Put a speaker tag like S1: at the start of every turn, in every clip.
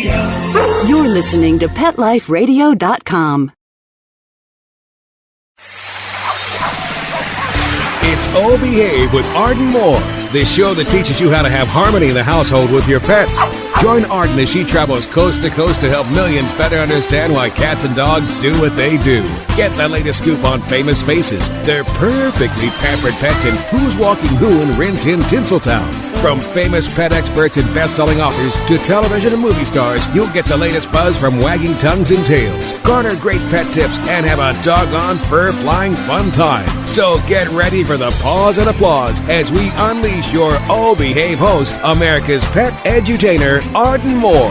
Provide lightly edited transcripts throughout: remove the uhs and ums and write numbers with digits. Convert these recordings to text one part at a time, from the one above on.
S1: You're listening to PetLifeRadio.com.
S2: It's Oh Behave with Arden Moore, the show that teaches you how to have harmony in the household with your pets. Join Arden as she travels coast to coast to help millions better understand why cats and dogs do what they do. Get the latest scoop on famous faces, their perfectly pampered pets, and who's walking who in Rin Tin Tinseltown. From famous pet experts and best-selling authors to television and movie stars, you'll get the latest buzz from wagging tongues and tails. Garner great pet tips and have a doggone fur-flying fun time. So get ready for the pause and applause as we unleash your Oh Behave host, America's pet edutainer, Arden Moore.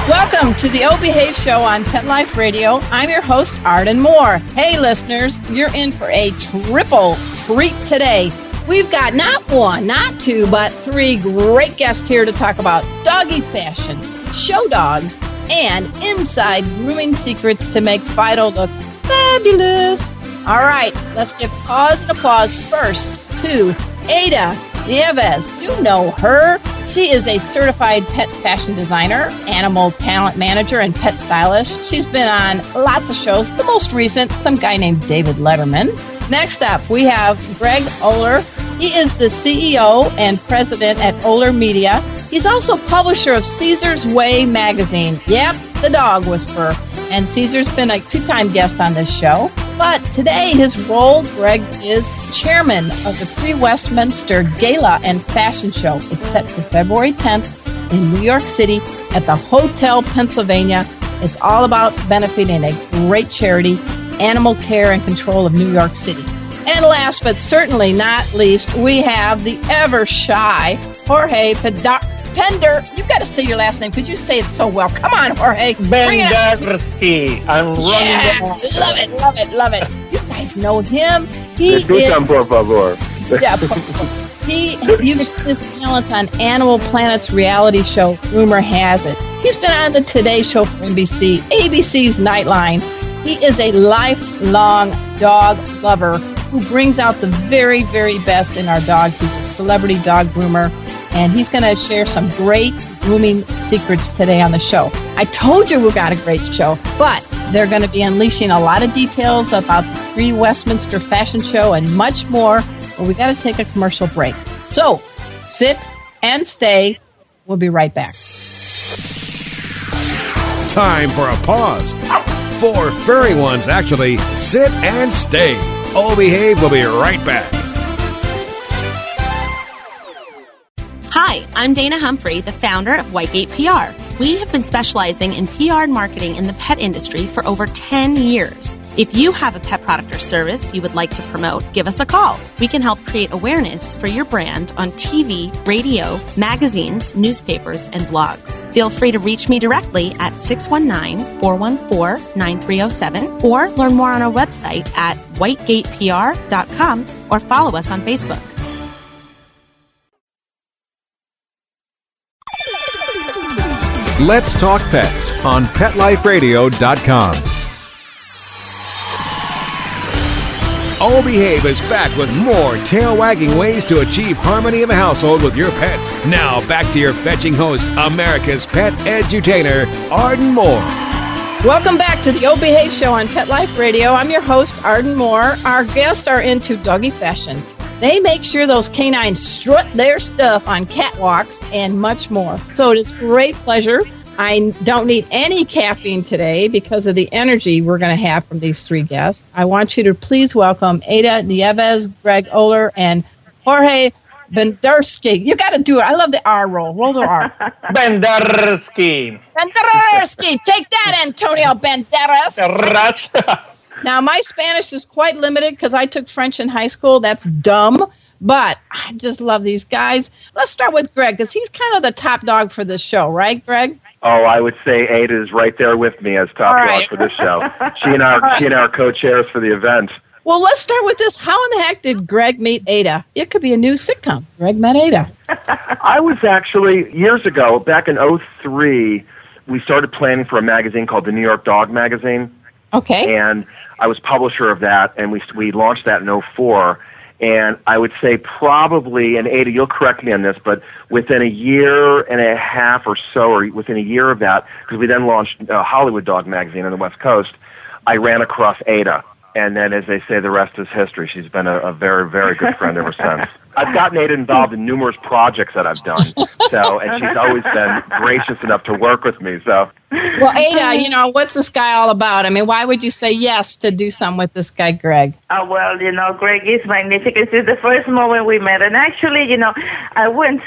S3: Welcome to the Oh Behave Show on Pet Life Radio. I'm your host, Arden Moore. Hey, listeners, you're in for a triple treat today. We've got not one, not two, but three great guests here to talk about doggy fashion, show dogs, and inside grooming secrets to make Fido look fabulous. All right, let's give pause and applause first to Ada Nieves. You know her. She is a certified pet fashion designer, animal talent manager, and pet stylist. She's been on lots of shows, the most recent, some guy named David Letterman. Next up, we have Greg Oler. He is the CEO and president at Oler Media. He's also publisher of Caesar's Way magazine. Yep, the dog whisperer. And Caesar's been a two-time guest on this show. But today, his role, Greg, is chairman of the Pre-Westminster Gala and Fashion Show. It's set for February 10th in New York City at the Hotel Pennsylvania. It's all about benefiting a great charity, Animal Care and Control of New York City. And last but certainly not least, we have the ever-shy Jorge Pender. You've got to say your last name because you say it so well. Come on, Jorge.
S4: Bendersky. I'm running.
S3: Love it, love it, love it. You guys know him. He is...
S4: por favor.
S3: Yeah, he used his talents on Animal Planet's reality show, Rumor Has It. He's been on the Today Show for NBC, ABC's Nightline. He is a lifelong dog lover who brings out the very, very best in our dogs. He's a celebrity dog groomer, and he's going to share some great grooming secrets today on the show. I told you we've got a great show, but they're going to be unleashing a lot of details about the Pre-Westminster Fashion Show and much more, but we got to take a commercial break. So sit and stay. We'll be right back.
S2: Time for a pause. 4 furry ones, actually. Sit and stay. Oh Behave will be right back.
S5: Hi, I'm Dana Humphrey, the founder of Whitegate PR. We have been specializing in PR and marketing in the pet industry for over 10 years. If you have a pet product or service you would like to promote, give us a call. We can help create awareness for your brand on TV, radio, magazines, newspapers, and blogs. Feel free to reach me directly at 619-414-9307 or learn more on our website at whitegatepr.com or follow us on Facebook.
S2: Let's Talk Pets on PetLifeRadio.com. Oh Behave is back with more tail-wagging ways to achieve harmony in the household with your pets. Now, back to your fetching host, America's pet edutainer, Arden Moore.
S3: Welcome back to the Oh Behave Show on Pet Life Radio. I'm your host, Arden Moore. Our guests are into doggy fashion. They make sure those canines strut their stuff on catwalks and much more. So it is great pleasure. I don't need any caffeine today because of the energy we're going to have from these three guests. I want you to please welcome Ada Nieves, Greg Oler, and Jorge Bendersky. You got to do it. I love the R roll. Roll the R.
S4: Bendersky.
S3: Bendersky. Take that, Antonio Banderas. Now, my Spanish is quite limited because I took French in high school. That's dumb. But I just love these guys. Let's start with Greg because he's kind of the top dog for this show. Right, Greg?
S6: Oh, I would say Ada is right there with me as top dog for this show. She and I are co-chairs for the event.
S3: Well, let's start with this. How in the heck did Greg meet Ada? It could be a new sitcom. Greg met Ada.
S6: I was actually, years ago, back in 2003, we started planning for a magazine called the New York Dog Magazine.
S3: Okay.
S6: And I was publisher of that, and we launched that in 2004. And I would say probably, and Ada, you'll correct me on this, but within a year and a half or so, or within a year of that, because we then launched Hollywood Dog magazine on the West Coast, I ran across Ada. And then, as they say, the rest is history. She's been a very, very good friend ever since. I've gotten Ada involved in numerous projects that I've done, and she's always been gracious enough to work with me. So,
S3: well, Ada, what's this guy all about? I mean, why would you say yes to do something with this guy, Greg?
S7: Well, Greg is magnificent. Since the first moment we met, and actually, I went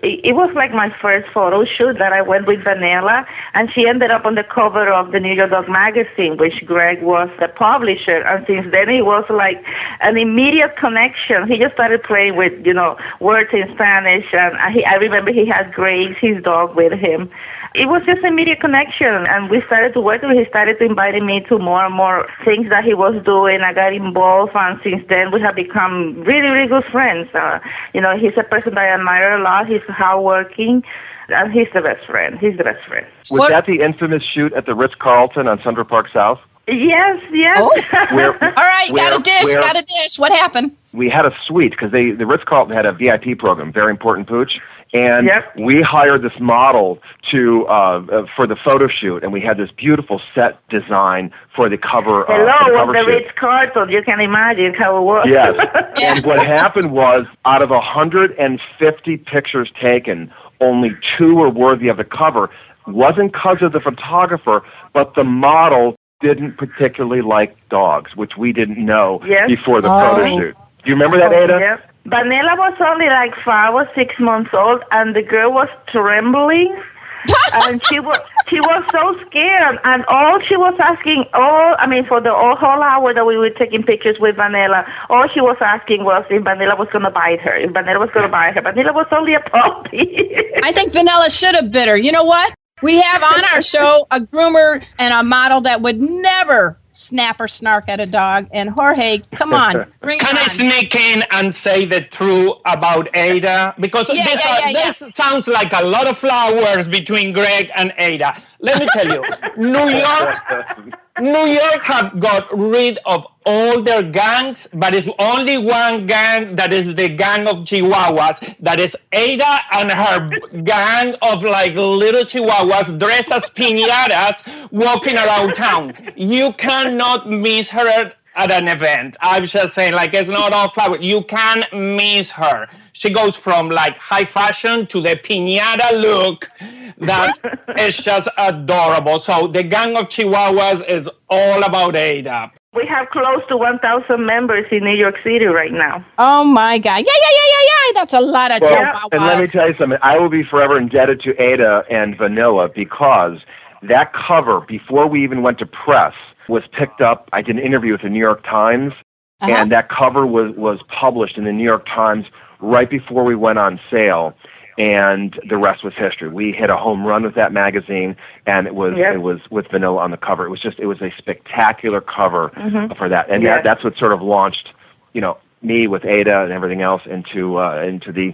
S7: it was like my first photo shoot that I went with Vanilla, and she ended up on the cover of the New York Dog magazine, which Greg was the publisher, and since then it was like an immediate connection. He just started playing with, words in Spanish, and I remember he had Grace, his dog, with him. It was just an immediate connection, and we started to work. He started to invite me to more and more things that he was doing. I got involved, and since then we have become really, really good friends. He's a person that I admire a lot. He's hardworking, and he's the best friend.
S6: Was that the infamous shoot at the Ritz-Carlton on Central Park South?
S7: Yes.
S3: Oh. All right, got a dish. What happened?
S6: We had a suite, because the Ritz-Carlton had a VIP program, very important pooch. And we hired this model for the photo shoot, and we had this beautiful set design for the cover.
S7: Hello, the Ritz-Carlton. You can imagine how it was.
S6: Yes. And what happened was, out of 150 pictures taken, only 2 were worthy of the cover. Wasn't because of the photographer, but the model didn't particularly like dogs, which we didn't know before the photo shoot. Do you remember that, Ada?
S7: Yes. Vanilla was only like 5 or 6 months old, and the girl was trembling, and she was so scared. And all she was asking, for the whole hour that we were taking pictures with Vanilla, all she was asking was if Vanilla was going to bite her. Vanilla was only a puppy.
S3: I think Vanilla should have bit her. You know what? We have on our show a groomer and a model that would never snap or snark at a dog. And Jorge, come on, bring
S4: Can
S3: it on.
S4: I sneak in and say the truth about Ada? Because this sounds like a lot of flowers between Greg and Ada. Let me tell you, New York have got rid of all their gangs, but it's only one gang that is the gang of Chihuahuas. That is Ada and her gang of like little Chihuahuas dressed as piñatas walking around town. You cannot miss her at an event. I'm just saying, like, it's not all flowers. You can miss her. She goes from like high fashion to the piñata look that is just adorable. So the gang of Chihuahuas is all about Ada.
S7: We have close to 1,000 members in New York City right now.
S3: Oh, my God. Yeah. That's a lot of Chihuahuas.
S6: And let me tell you something. I will be forever indebted to Ada and Vanilla, because that cover, before we even went to press, was picked up. I did an interview with the New York Times, and that cover was published in the New York Times right before we went on sale, and the rest was history. We hit a home run with that magazine, and it was with Vanilla on the cover. It was a spectacular cover for that, and that's what sort of launched, me with Ada and everything else into the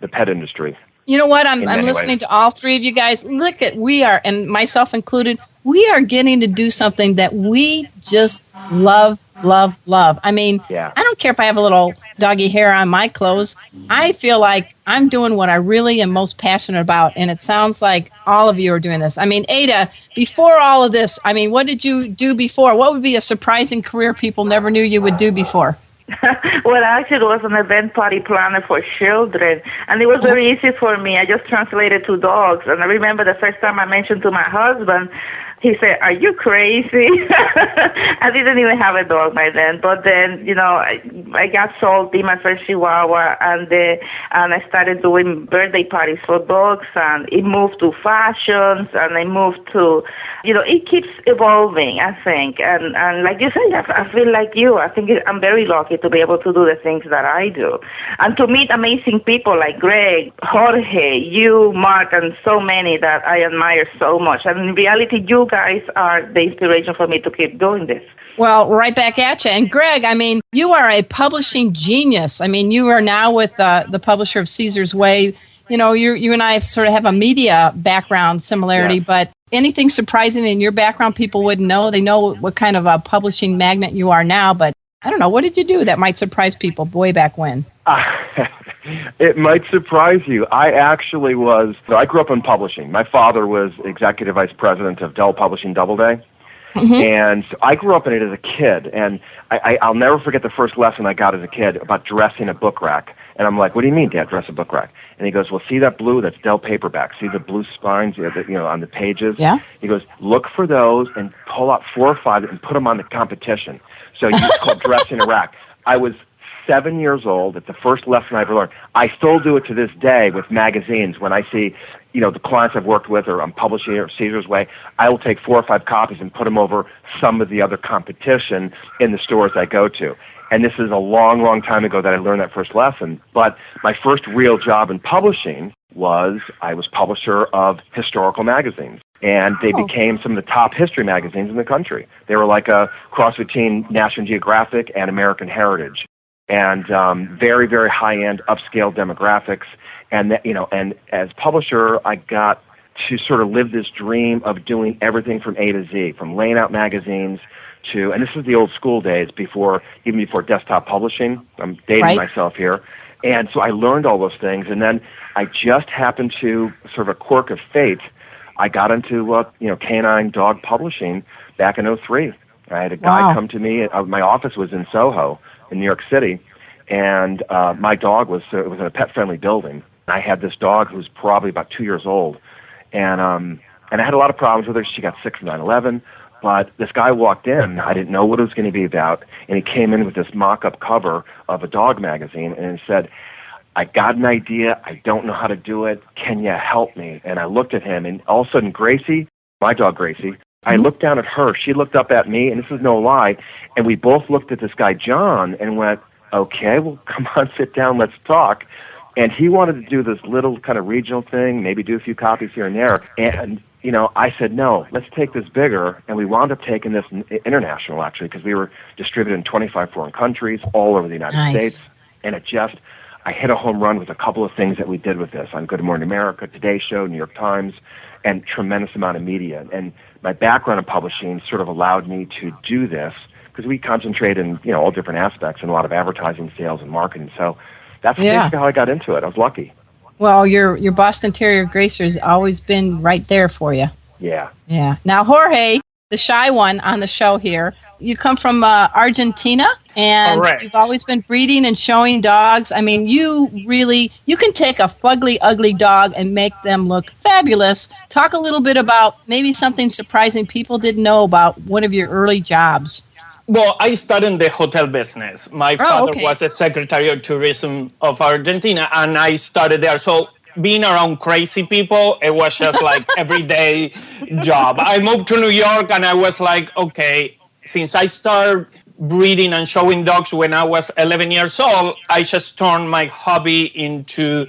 S6: pet industry.
S3: You know what? I'm listening to all three of you guys. We are, and myself included, we are getting to do something that we just love. I mean, I don't care if I have a little doggy hair on my clothes. I feel like I'm doing what I really am most passionate about, and it sounds like all of you are doing this. I mean, Ada, before all of this, what did you do before? What would be a surprising career people never knew you would do before?
S7: Well, actually, it was an event party planner for children, and it was very easy for me. I just translated to dogs, and I remember the first time I mentioned to my husband, he said, "Are you crazy?" I didn't even have a dog by then, but then, I got Salty, my first Chihuahua, and I started doing birthday parties for dogs, and it moved to fashions, and I moved to, it keeps evolving, I think, and like you said, I feel like you. I think I'm very lucky to be able to do the things that I do, and to meet amazing people like Greg, Jorge, you, Mark, and so many that I admire so much. And in reality, you guys are the inspiration for me to keep doing this.
S3: Well, right back at you. And Greg, you are a publishing genius. You are now with the publisher of Caesar's Way. You and I sort of have a media background similarity, but anything surprising in your background people wouldn't know? They know what kind of a publishing magnate you are now, but I don't know. What did you do that might surprise people way back when?
S6: It might surprise you. I grew up in publishing. My father was executive vice president of Dell Publishing Doubleday. Mm-hmm. And so I grew up in it as a kid, and I'll never forget the first lesson I got as a kid about dressing a book rack. And I'm like, what do you mean, Dad, dress a book rack? And he goes, well, see that blue? That's Dell paperback. See the blue spines on the pages?
S3: Yeah.
S6: He goes, look for those and pull out 4 or 5 and put them on the competition. So it's called dressing a rack. I was 7 years old. It's the first lesson I ever learned. I still do it to this day with magazines. When I see, the clients I've worked with, or I'm publishing or Caesar's Way, I will take 4 or 5 copies and put them over some of the other competition in the stores I go to. And this is a long, long time ago that I learned that first lesson. But my first real job in publishing was I was publisher of historical magazines. And they became some of the top history magazines in the country. They were like a cross between National Geographic and American Heritage. And very, very high-end, upscale demographics. And and as publisher, I got to sort of live this dream of doing everything from A to Z, from laying out magazines to, and this is the old school days, before desktop publishing. I'm dating myself here. And so I learned all those things. And then I just happened to, sort of a quirk of fate, I got into canine dog publishing back in 2003. I had a guy come to me. My office was in Soho, in New York City, and my dog was it was in a pet-friendly building. I had this dog who's probably about 2 years old, and I had a lot of problems with her. She got sick from 9/11, but this guy walked in. I didn't know what it was going to be about, and he came in with this mock-up cover of a dog magazine, and it said, I got an idea. I don't know how to do it. Can you help me? And I looked at him, and all of a sudden, Gracie, my dog Gracie, I looked down at her. She looked up at me, and this is no lie, and we both looked at this guy, John, and went, okay, well, come on, sit down, let's talk. And he wanted to do this little kind of regional thing, maybe do a few copies here and there. And, I said, no, let's take this bigger. And we wound up taking this international, actually, because we were distributed in 25 foreign countries, all over the United States. And I hit a home run with a couple of things that we did with this on Good Morning America, Today Show, New York Times, and tremendous amount of media. And my background in publishing sort of allowed me to do this because we concentrate in, all different aspects and a lot of advertising, sales, and marketing. So that's basically how I got into it. I was lucky. Well,
S3: your Boston Terrier Gracer's always been right there for you.
S6: Yeah.
S3: Yeah. Now, Jorge, the shy one on the show here, you come from Argentina, and you've always been breeding and showing dogs. I mean, you can take a fugly, ugly dog and make them look fabulous. Talk a little bit about maybe something surprising people didn't know about one of your early jobs.
S4: Well, I started in the hotel business. My father was the Secretary of Tourism of Argentina, and I started there. So being around crazy people, it was just like everyday job. I moved to New York, and I was like, okay, since I started breeding and showing dogs when I was 11 years old, I just turned my hobby into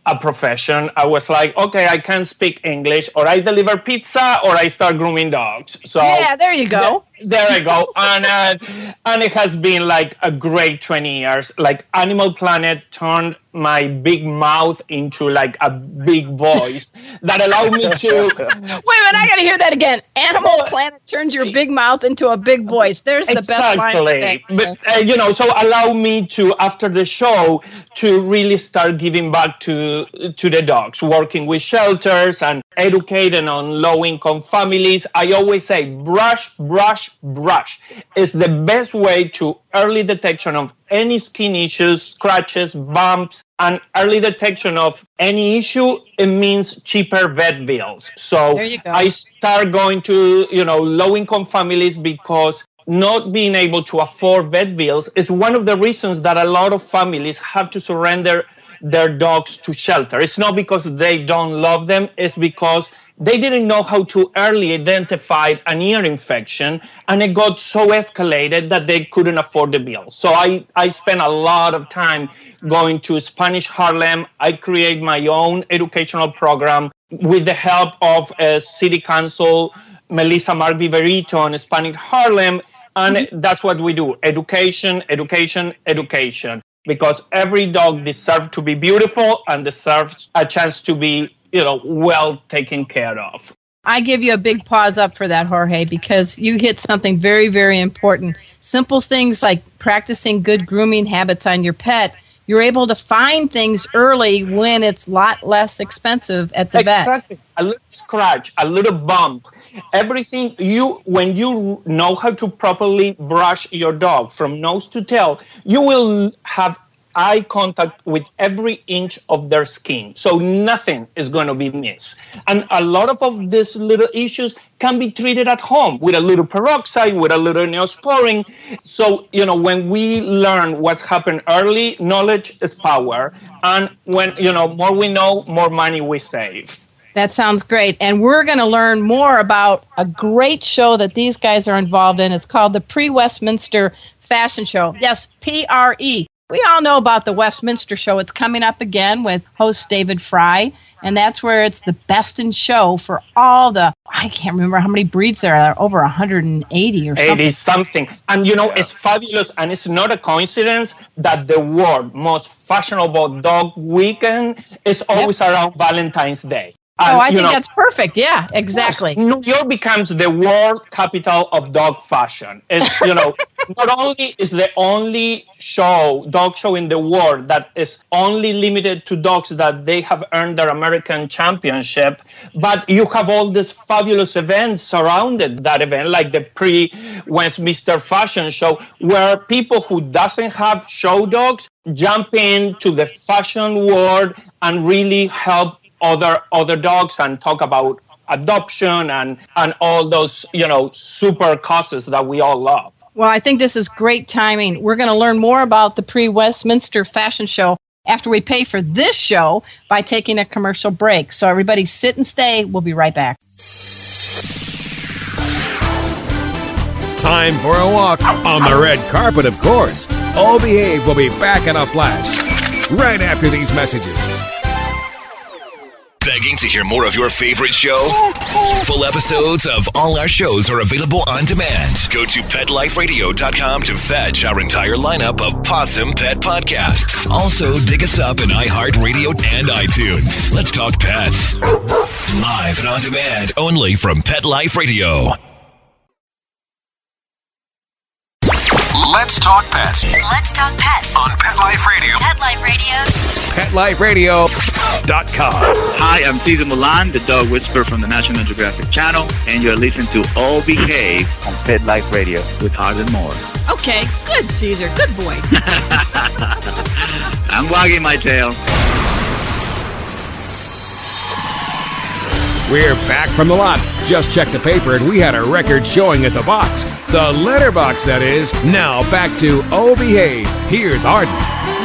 S4: a profession. I was like, okay, I can speak English, or I deliver pizza, or I start grooming dogs. So
S3: yeah, there you go.
S4: There I go. And it has been like a great 20 years. Like Animal Planet turned my big mouth into like a big voice that allowed me to...
S3: Wait a minute, I got to hear that again. Animal Planet turned your big mouth into a big voice. There's the best line.
S4: Exactly. But, so allow me to, after the show, to really start giving back to the dogs, working with shelters and educating on low-income families. I always say brush, brush, brush is the best way to early detection of any skin issues, scratches, bumps, and early detection of any issue. It means cheaper vet bills. So I start going to, low-income families because not being able to afford vet bills is one of the reasons that a lot of families have to surrender their dogs to shelter. It's not because they don't love them, it's because they didn't know how to early identify an ear infection, and it got so escalated that they couldn't afford the bill. So I spent a lot of time going to Spanish Harlem. I create my own educational program with the help of City Council, Melissa Mark Viverito in Spanish Harlem, and that's what we do, education, education, education. Because every dog deserves to be beautiful and deserves a chance to be, well taken care of.
S3: I give you a big pause up for that, Jorge, because you hit something very, very important. Simple things like practicing good grooming habits on your pet. You're able to find things early when it's a lot less expensive at the vet.
S4: Exactly. A little scratch, a little bump. Everything when you know how to properly brush your dog from nose to tail, you will have eye contact with every inch of their skin. So nothing is going to be missed. And a lot of these little issues can be treated at home with a little peroxide, with a little neosporin. So, when we learn what's happened early, knowledge is power. And when, more we know, more money we save.
S3: That sounds great. And we're going to learn more about a great show that these guys are involved in. It's called the Pre-Westminster Fashion Show. Yes, PRE. We all know about the Westminster Show. It's coming up again with host David Fry, and that's where it's the best in show for all I can't remember how many breeds there are, over 180 or something.
S4: 80-something. And, it's fabulous, and it's not a coincidence that the world most fashionable dog weekend is always around Valentine's Day. And,
S3: I think that's perfect. Yeah, exactly.
S4: Yes, New York becomes the world capital of dog fashion. It's, not only is the only dog show in the world that is only limited to dogs that they have earned their American championship, but you have all these fabulous events surrounded that event, like the Pre-Westminster Fashion Show, where people who doesn't have show dogs jump into the fashion world and really help other dogs and talk about adoption and all those, super causes that we all love.
S3: Well, I think this is great timing. We're going to learn more about the Pre-Westminster Fashion Show after we pay for this show by taking a commercial break. So everybody sit and stay. We'll be right back.
S2: Time for a walk on the red carpet, of course. All Behave will be back in a flash right after these messages.
S8: Begging to hear more of your favorite show? Full episodes of all our shows are available on demand. Go to PetLifeRadio.com to fetch our entire lineup of Possum Pet podcasts. Also, dig us up in iHeartRadio and iTunes. Let's talk pets. Live and on demand only from Pet Life Radio. Let's talk pets.
S9: Let's talk pets
S8: On Pet Life Radio.
S9: Pet Life Radio.
S2: PetLifeRadio.com.
S10: Hi, I'm Cesar Milan, the dog whisperer from the National Geographic Channel, and you're listening to All Behave
S6: on Pet Life Radio
S10: with Arden Moore.
S3: Okay, good, Caesar. Good boy.
S10: I'm wagging my tail.
S2: We're back from the lot. Just checked the paper and we had a record showing at the box. The letterbox, that is. Now back to Oh Behave. Here's Arden.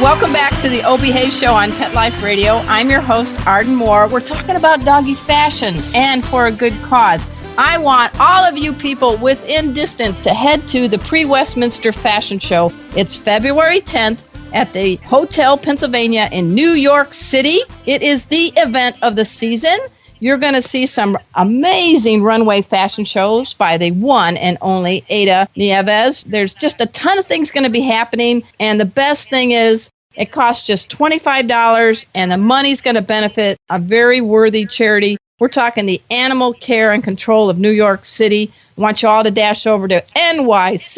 S3: Welcome back to the O Behave Show on Pet Life Radio. I'm your host, Arden Moore. We're talking about doggy fashion, and for a good cause. I want all of you people within distance to head to the Pre-Westminster Fashion Show. It's February 10th at the Hotel Pennsylvania in New York City. It is the event of the season. You're going to see some amazing runway fashion shows by the one and only Ada Nieves. There's just a ton of things going to be happening. And the best thing is it costs just $25 and the money's going to benefit a very worthy charity. We're talking the Animal Care and Control of New York City. I want you all to dash over to nycacc.org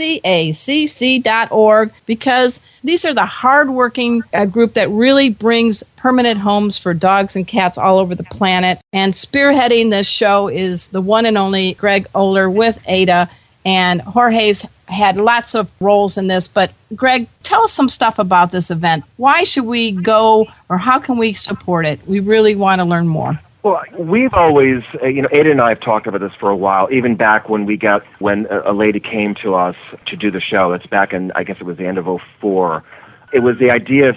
S3: because these are the hardworking group that really brings permanent homes for dogs and cats all over the planet. And spearheading this show is the one and only Greg Oler with Ada. And Jorge's had lots of roles in this. But Greg, tell us some stuff about this event. Why should we go, or how can we support it? We really want to learn more.
S6: Well, we've always, Ada and I have talked about this for a while, even back when a lady came to us to do the show. It's back in, I guess it was the end of 2004. It was the idea,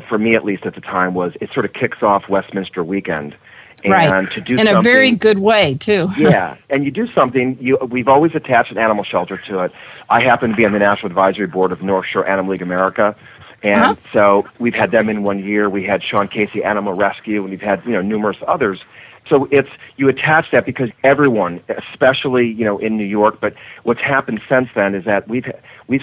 S6: for me at least at the time, was it sort of kicks off Westminster weekend. And
S3: right.
S6: To do
S3: in a very good way, too.
S6: Yeah, and you do something, we've always attached an animal shelter to it. I happen to be on the National Advisory Board of North Shore Animal League America. And so we've had them in 1 year. We had Sean Casey Animal Rescue, and we've had numerous others. So you attach that because everyone, especially in New York, but what's happened since then is that we've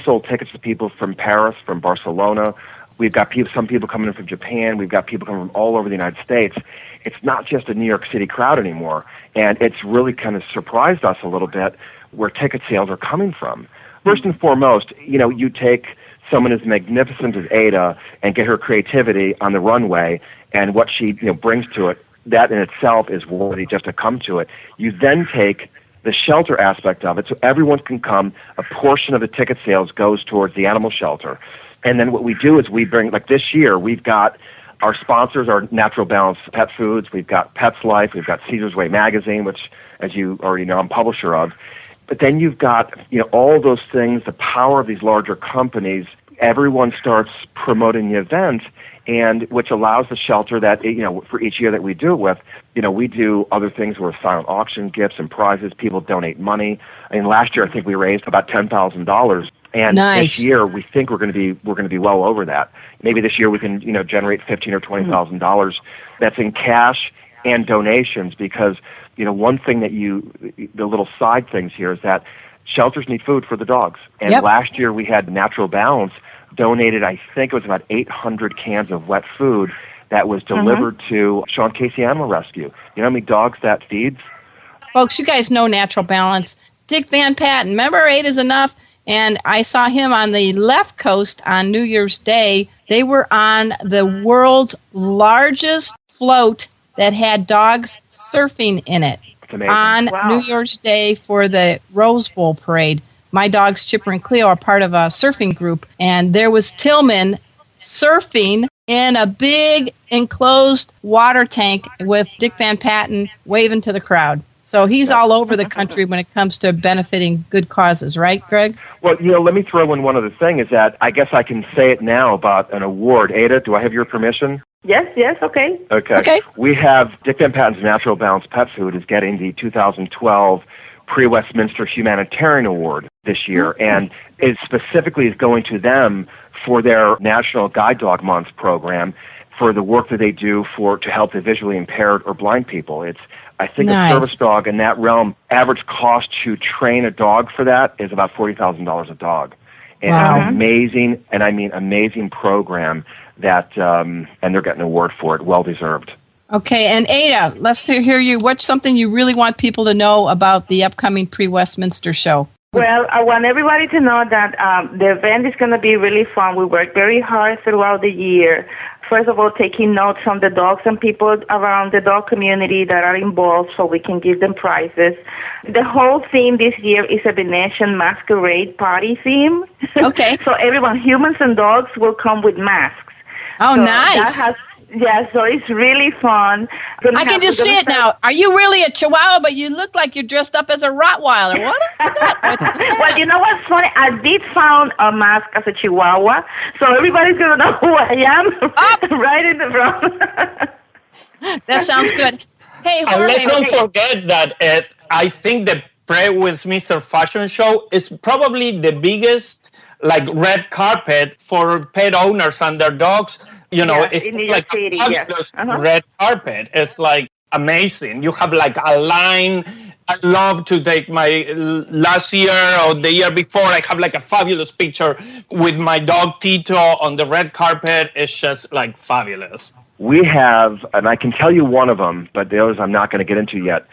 S6: sold tickets to people from Paris, from Barcelona, We've got some people coming in from Japan. We've got people coming from all over the United States. It's not just a New York City crowd anymore. And it's really kind of surprised us a little bit where ticket sales are coming from. First and foremost, you take someone as magnificent as Ada and get her creativity on the runway and what she brings to it. That in itself is worthy just to come to it. You then take the shelter aspect of it, so everyone can come. A portion of the ticket sales goes towards the animal shelter. And then what we do is we bring, like this year, we've got our sponsors are Natural Balance Pet Foods. We've got Pets Life. We've got Caesar's Way Magazine, which, as you already know, I'm publisher of. But then you've got, all those things, the power of these larger companies. Everyone starts promoting the event, and which allows the shelter that, for each year that we do it with, we do other things where silent auction, gifts and prizes. People donate money. Last year I think we raised about $10,000. And
S3: nice.
S6: This year, we think we're going to be well over that. Maybe this year we can, generate $15,000 or $20,000. That's in cash and donations, because one thing that the little side things here is that shelters need food for the dogs. And last year we had Natural Balance donated, I think it was about 800 cans of wet food that was delivered to Sean Casey Animal Rescue. You know how many dogs that feeds?
S3: Folks, you guys know Natural Balance. Dick Van Patten, remember 8 is Enough? And I saw him on the left coast on New Year's Day. They were on the world's largest float that had dogs surfing in it on New Year's Day for the Rose Bowl parade. My dogs, Chipper and Cleo, are part of a surfing group, and there was Tillman surfing in a big enclosed water tank with Dick Van Patten waving to the crowd. So he's all over the country when it comes to benefiting good causes, right, Greg?
S6: Well, let me throw in one other thing, is that I guess I can say it now about an award. Ada, do I have your permission?
S7: Yes, okay.
S6: Okay. We have Dick Van Patten's Natural Balance Pet Food is getting the 2012 Pre-Westminster Humanitarian Award this year, and it specifically is going to them for their National Guide Dog Month program, for the work that they do to help the visually impaired or blind people. I think a service dog in that realm, average cost to train a dog for that is about $40,000 a dog. And an amazing program that, and they're getting an award for it, well deserved. Okay, and Ada, let's hear you. What's something you really want people to know about the upcoming Pre-Westminster show?
S7: Well, I want everybody to know that the event is going to be really fun. We work very hard throughout the year. First of all, taking notes from the dogs and people around the dog community that are involved so we can give them prizes. The whole theme this year is a Venetian masquerade party theme. Okay. So everyone, humans and dogs, will come with masks.
S3: Oh, so nice.
S7: So it's really fun.
S3: I can just see it now. Are you really a Chihuahua, but you look like you're dressed up as a Rottweiler? What is that?
S7: Well, you know what's funny? I did found a mask as a Chihuahua, so everybody's going to know who I am right in the front.
S3: That sounds good. Hey,
S4: Jorge, let's not forget that I think the Pre-Westminster Fashion Show is probably the biggest red carpet for pet owners and their dogs. It's like a red carpet. It's amazing. You have a line. I love to take my last year or the year before. I have a fabulous picture with my dog Tito on the red carpet. It's just fabulous. We have, and I can tell you one of them, but the others I'm not going to get into yet.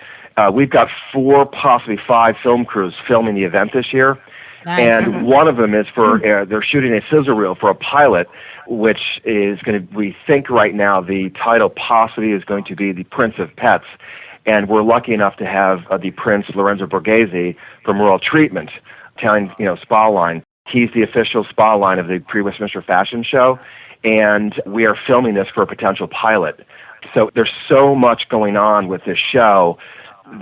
S4: We've got 4, possibly 5 film crews filming the event this year. Nice. And one of them is for, they're shooting a scissor reel for a pilot, which is going to, we think right now, the title possibly is going to be The Prince of Pets. And we're lucky enough to have the Prince Lorenzo Borghese from Royal Treatment, Italian, spa line. He's the official spa line of the Pre-Westminster Fashion Show. And we are filming this for a potential pilot. So there's so much going on with this show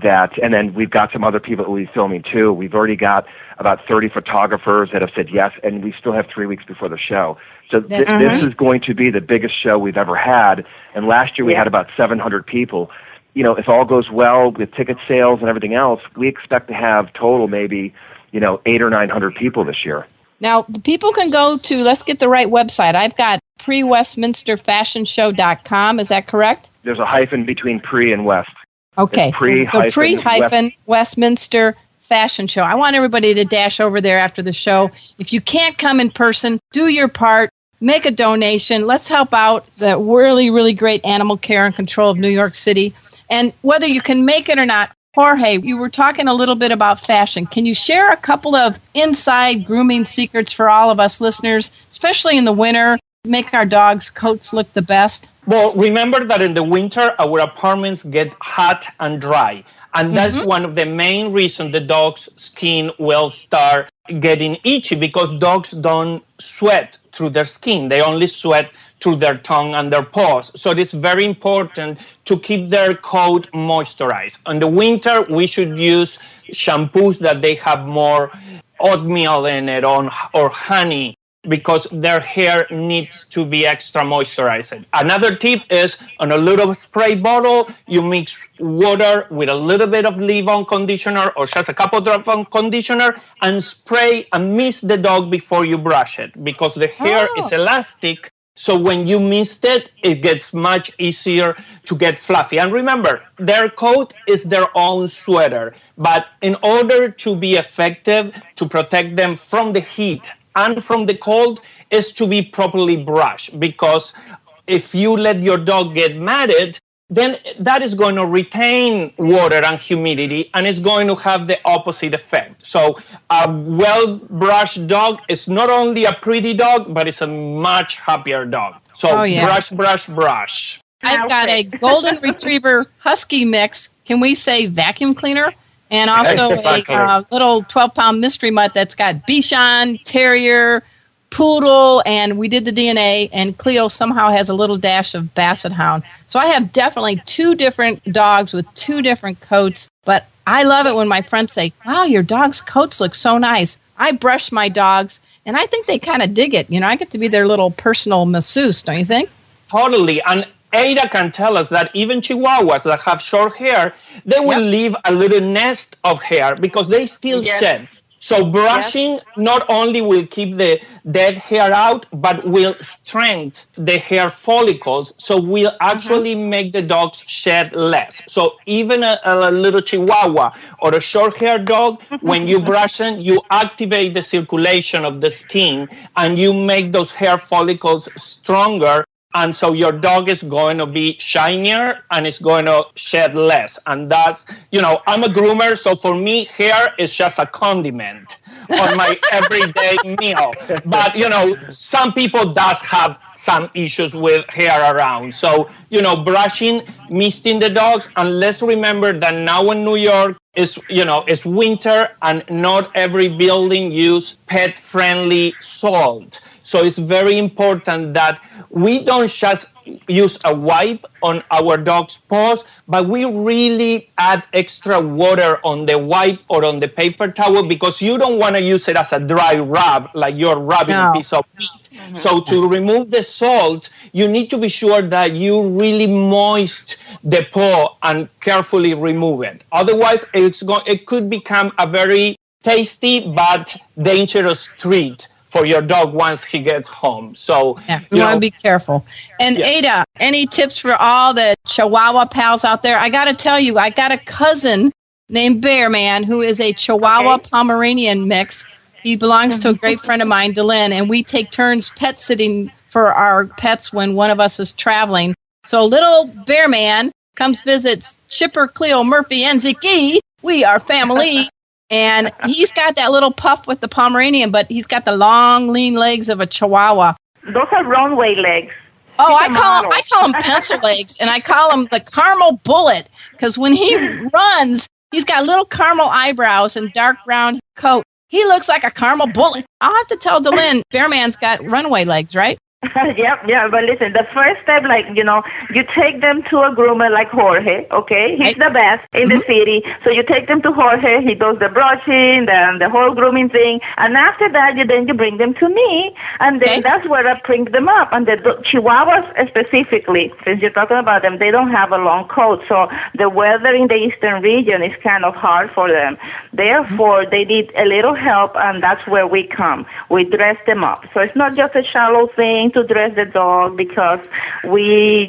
S4: and then we've got some other people that we'll be filming too. We've already got about 30 photographers that have said yes, and we still have 3 weeks before the show. So this is going to be the biggest show we've ever had. And last year we had about 700 people. If all goes well with ticket sales and everything else, we expect to have total maybe, 800 or 900 people this year. Now, the people can go to, let's get the right website. I've got prewestminsterfashionshow.com. Is that correct? There's a hyphen between pre and west. Okay, pre-Westminster Fashion Show. I want everybody to dash over there after the show. If you can't come in person, do your part.
S3: make a donation. Let's help out the really, really great animal care and control of New York City. And whether you can make it or not, Jorge, you were talking a little bit about fashion. Can you share a couple of inside grooming secrets for all of us listeners, especially in the winter, make our dogs' coats look the best?
S4: Well, remember that in the winter, our apartments get hot and dry. And that's one of the main reasons the dog's skin will start getting itchy, because dogs don't sweat through their skin. They only sweat through their tongue and their paws. So it is very important to keep their coat moisturized. In the winter, we should use shampoos that they have more oatmeal in it or honey, because their hair needs to be extra moisturized. Another tip is, on a little spray bottle, you mix water with a little bit of leave-on conditioner or just a couple drops of conditioner and spray and mist the dog before you brush it, because the hair is elastic. So when you mist it, it gets much easier to get fluffy. And remember, their coat is their own sweater. But in order to be effective, to protect them from the heat and from the cold, is to be properly brushed. Because if you let your dog get matted, then that is going to retain water and humidity, and it's going to have the opposite effect. So a well-brushed dog is not only a pretty dog, but it's a much happier dog. So brush, brush, brush.
S3: I've got a golden retriever husky mix. Can we say vacuum cleaner? And also a little 12-pound mystery mutt that's got Bichon, Terrier, Poodle, and we did the DNA, and Cleo somehow has a little dash of Basset Hound. So I have definitely two different dogs with two different coats, but I love it when my friends say, wow, your dog's coats look so nice. I brush my dogs, and I think they kind of dig it. You know, I get to be their little personal masseuse, don't you think?
S4: Totally. And Ada can tell us that even Chihuahuas that have short hair, they will leave a little nest of hair because they still shed. So brushing not only will keep the dead hair out, but will strengthen the hair follicles, so will actually make the dogs shed less. So even a little Chihuahua or a short-haired dog, when you brush them, you activate the circulation of the skin, and you make those hair follicles stronger. And so your dog is going to be shinier and it's going to shed less. And that's, you know, I'm a groomer, so for me, hair is just a condiment on my everyday meal. But, you know, some people does have some issues with hair around. So, you know, brushing, misting the dogs. And let's remember that now in New York, it's winter, and not every building use pet-friendly salt. So it's very important that we don't just use a wipe on our dog's paws, but we really add extra water on the wipe or on the paper towel, because you don't want to use it as a dry rub, like you're rubbing a piece of meat. So to remove the salt, you need to be sure that you really moist the paw and carefully remove it. Otherwise, it could become a very tasty but dangerous treat for your dog once he gets home. So
S3: you want to be careful. And Ada, any tips for all the Chihuahua pals out there? I got to tell you, I got a cousin named Bear Man who is a Chihuahua Pomeranian mix. He belongs to a great friend of mine, Delyn, and we take turns pet sitting for our pets when one of us is traveling. So little Bear Man comes visits Chipper, Cleo, Murphy, and Ziggy. We are family. And he's got that little puff with the Pomeranian, but he's got the long, lean legs of a Chihuahua.
S7: Those are runway legs.
S3: Oh, I call him pencil legs, and I call him the caramel bullet, because when he runs, he's got little caramel eyebrows and dark brown coat. He looks like a caramel bullet. I'll have to tell Delyn, Bearman's got runway legs, right?
S7: Yeah, but listen, the first step, you take them to a groomer like Jorge, okay? He's the best in the city. So you take them to Jorge, he does the brushing, the whole grooming thing, and after that, you bring them to me, and then that's where I bring them up. And the Chihuahuas specifically, since you're talking about them, they don't have a long coat, so the weather in the eastern region is kind of hard for them. Therefore, they need a little help, and that's where we come. We dress them up. So it's not just a shallow thing to dress the dog because we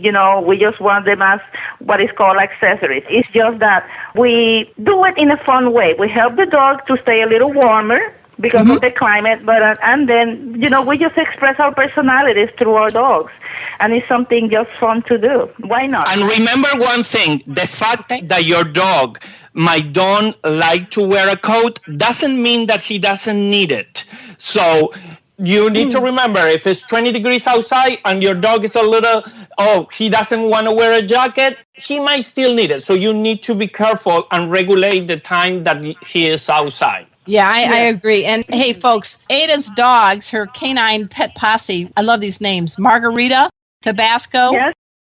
S7: just want them as what is called accessories. It's just that we do it in a fun way. We help the dog to stay a little warmer, because of the climate. But and then, we just express our personalities through our dogs. And it's something just fun to do. Why not?
S4: And remember one thing, the fact that your dog might don't like to wear a coat doesn't mean that he doesn't need it. So you need to remember, if it's 20 degrees outside and your dog is a little, he doesn't want to wear a jacket, he might still need it. So you need to be careful and regulate the time that he is outside.
S3: Yeah, I agree. And hey, folks, Ada's dogs, her canine pet posse, I love these names, Margarita, Tabasco,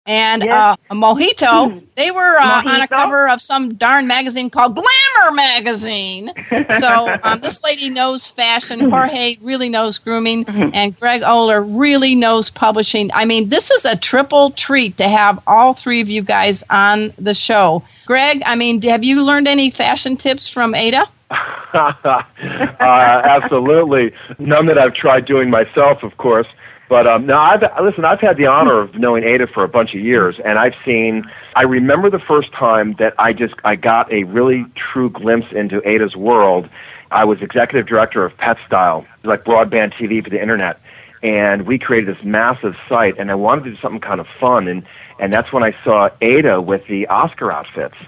S3: and a Mojito. They were on a cover of some darn magazine called Glamour magazine. So this lady knows fashion. Jorge really knows grooming. And Greg Oler really knows publishing. I mean, this is a triple treat to have all three of you guys on the show. Greg, I mean, have you learned any fashion tips from Ada?
S6: Absolutely. None that I've tried doing myself, of course. But no, I've had the honor of knowing Ada for a bunch of years, and I remember the first time that I got a really true glimpse into Ada's world. I was executive director of Pet Style, like broadband TV for the internet, and we created this massive site, and I wanted to do something kind of fun, and that's when I saw Ada with the Oscar outfits.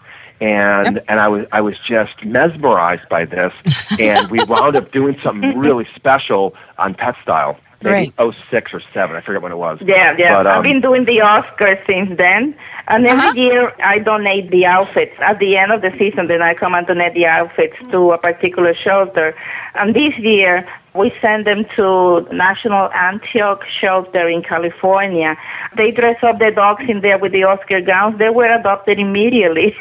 S6: And I was just mesmerized by this, and we wound up doing something really special on Pet Style. Maybe 06 or 07, I forget when it was.
S7: Yeah. But, I've been doing the Oscars since then, and every year I donate the outfits. At the end of the season, then I come and donate the outfits to a particular shelter. And this year, we send them to National Antioch Shelter in California. They dress up their dogs in there with the Oscar gowns. They were adopted immediately.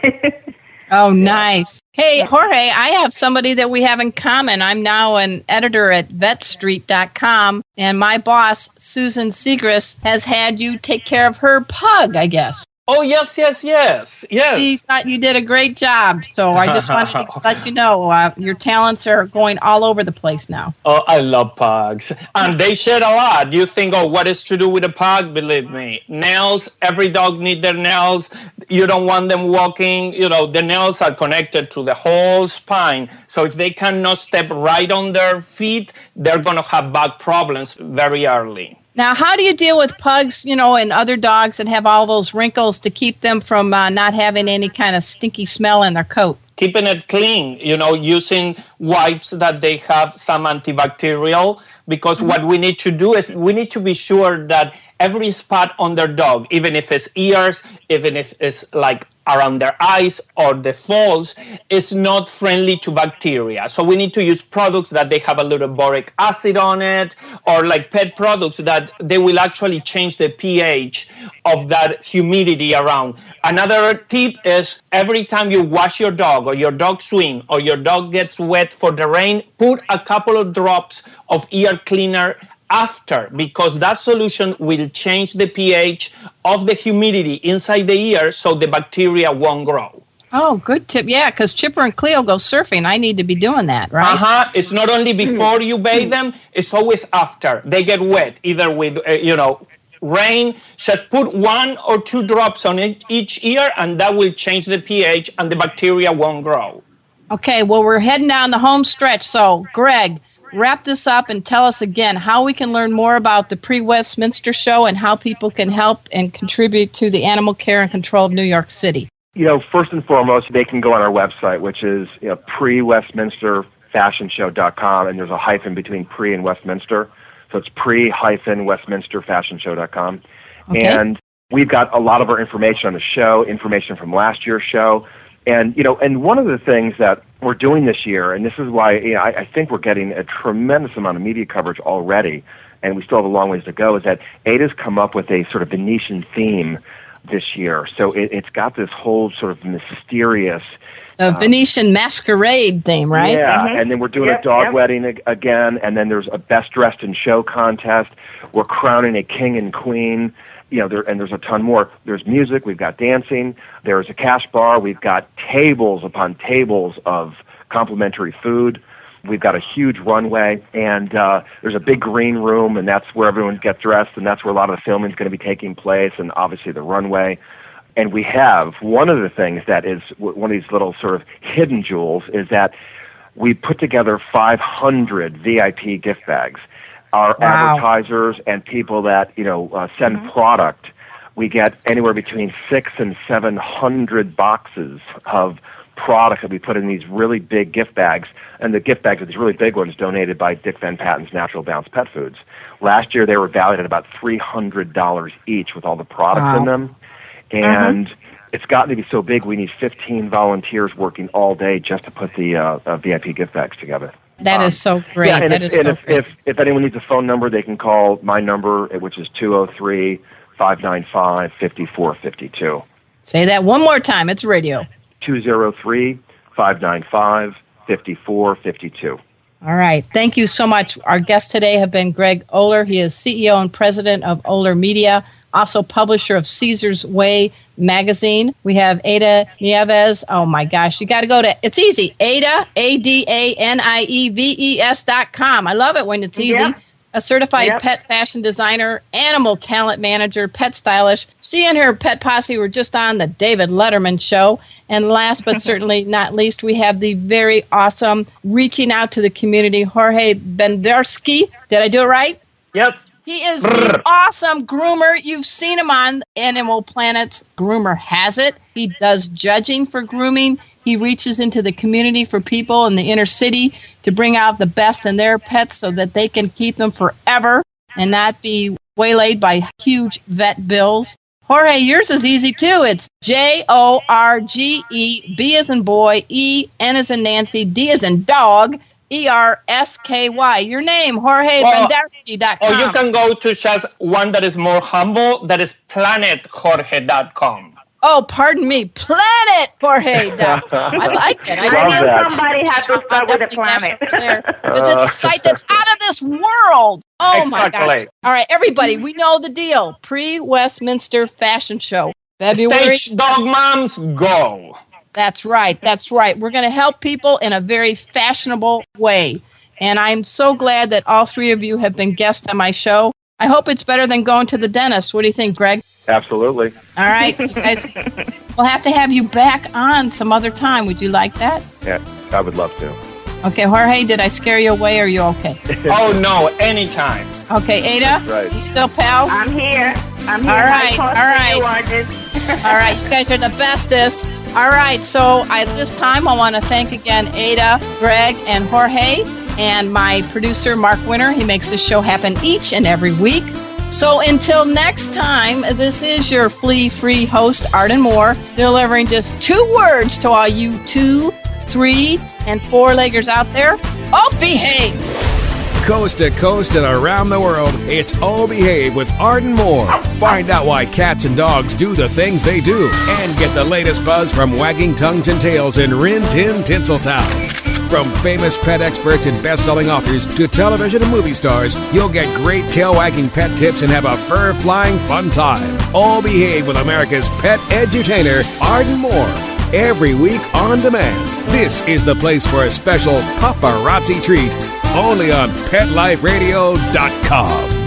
S3: Oh, nice. Hey, Jorge, I have somebody that we have in common. I'm now an editor at vetstreet.com, and my boss, Susan Segrist, has had you take care of her pug, I guess.
S4: Oh, yes.
S3: She thought you did a great job, so I just wanted to let you know your talents are going all over the place now.
S4: Oh, I love pugs. And they shed a lot. You think, what is to do with a pug? Believe me. Nails, every dog needs their nails. You don't want them walking. The nails are connected to the whole spine. So if they cannot step right on their feet, they're going to have back problems very early.
S3: Now, how do you deal with pugs, and other dogs that have all those wrinkles to keep them from not having any kind of stinky smell in their coat?
S4: Keeping it clean, using wipes that they have some antibacterial, because what we need to do is we need to be sure that every spot on their dog, even if it's ears, even if it's like around their eyes or the folds, is not friendly to bacteria. So we need to use products that they have a little boric acid on it, or like pet products that they will actually change the pH of that humidity around. Another tip is every time you wash your dog or your dog swim or your dog gets wet for the rain, put a couple of drops of ear cleaner after, because that solution will change the pH of the humidity inside the ear so the bacteria won't grow.
S3: Oh, good tip. Yeah, because Chipper and Cleo go surfing. I need to be doing that, right?
S4: It's not only before you bathe them, it's always after. They get wet, either with, rain. Just put 1 or 2 drops on each ear, and that will change the pH, and the bacteria won't grow.
S3: Okay, well, we're heading down the home stretch. So, Greg, wrap this up and tell us again how we can learn more about the Pre-Westminster Show and how people can help and contribute to the animal care and control of New York City.
S6: First and foremost, they can go on our website, which is pre-westminsterfashionshow.com, and there's a hyphen between pre and Westminster. So it's pre-westminsterfashionshow.com. Okay. And we've got a lot of our information on the show, information from last year's show. And, and one of the things that we're doing this year, and this is why I think we're getting a tremendous amount of media coverage already, and we still have a long ways to go, is that Ada's come up with a sort of Venetian theme this year. So it's got this whole sort of mysterious...
S3: Venetian masquerade theme, right?
S6: Yeah, and then we're doing a dog wedding again, and then there's a best dressed in show contest. We're crowning a king and queen. There's a ton more. There's music, we've got dancing, there's a cash bar, we've got tables upon tables of complimentary food. We've got a huge runway, and there's a big green room, and that's where everyone gets dressed, and that's where a lot of the filming is going to be taking place, and obviously the runway. And we have one of the things that is one of these little sort of hidden jewels is that we put together 500 VIP gift bags. Our advertisers and people that send product, we get anywhere between 600 and 700 boxes of product that we put in these really big gift bags, and the gift bags are these really big ones donated by Dick Van Patten's Natural Balance Pet Foods. Last year they were valued at about $300 each with all the products in them, and it's gotten to be so big we need 15 volunteers working all day just to put the VIP gift bags together.
S3: That is so great.
S6: Yeah, and,
S3: that is so great.
S6: If anyone needs a phone number, they can call my number, which is 203-595-5452.
S3: Say that one more time. It's radio.
S6: 203-595-5452.
S3: All right. Thank you so much. Our guests today have been Greg Oler. He is CEO and president of Oler Media, also publisher of Caesar's Way magazine. We have Ada Nieves. Oh, my gosh. You got to go to, it's easy, Ada, ADANIEVES.com. I love it when it's easy. Yep. A certified pet fashion designer, animal talent manager, pet stylish. She and her pet posse were just on the David Letterman show. And last but certainly not least, we have the very awesome reaching out to the community, Jorge Bendersky. Did I do it right?
S4: Yes.
S3: He is the awesome groomer. You've seen him on Animal Planet's Groomer Has It. He does judging for grooming. He reaches into the community for people in the inner city to bring out the best in their pets so that they can keep them forever and not be waylaid by huge vet bills. Jorge, yours is easy too. It's JORGE, B as in boy, E, N as in Nancy, D as in dog, ERSKY. Your name, JorgeBendersky.com.
S4: Or you can go to just one that is more humble, that is planetjorge.com.
S3: Oh, pardon me, planetjorge.com. I like it.
S7: I think somebody has to start with the planet.
S3: Because it's a site that's out of this world. Oh, my gosh. All right, everybody, we know the deal. Pre-Westminster Fashion Show. February.
S4: Stage dog moms, go.
S3: That's right. That's right. We're going to help people in a very fashionable way. And I'm so glad that all three of you have been guests on my show. I hope it's better than going to the dentist. What do you think, Greg?
S6: Absolutely.
S3: All right. You guys, we'll have to have you back on some other time. Would you like that?
S6: Yeah, I would love to.
S3: Okay, Jorge, did I scare you away? Or are you okay?
S4: Oh, no, anytime.
S3: Okay, Ada?
S6: Right.
S3: You still pals?
S7: I'm here.
S3: All right. All right, you guys are the bestest. All right, so at this time, I want to thank again Ada, Greg, and Jorge, and my producer, Mark Winter. He makes this show happen each and every week. So until next time, this is your flea-free host, Arden Moore, delivering just 2 words to all you 2, 3, and 4-leggers out there. Oh, behave!
S2: Coast to coast and around the world, it's Oh Behave with Arden Moore. Find out why cats and dogs do the things they do and get the latest buzz from wagging tongues and tails in Rin Tin Tinseltown. From famous pet experts and best-selling authors to television and movie stars, you'll get great tail-wagging pet tips and have a fur-flying fun time. Oh Behave with America's pet edutainer, Arden Moore. Every week on demand. This is the place for a special paparazzi treat. Only on PetLifeRadio.com.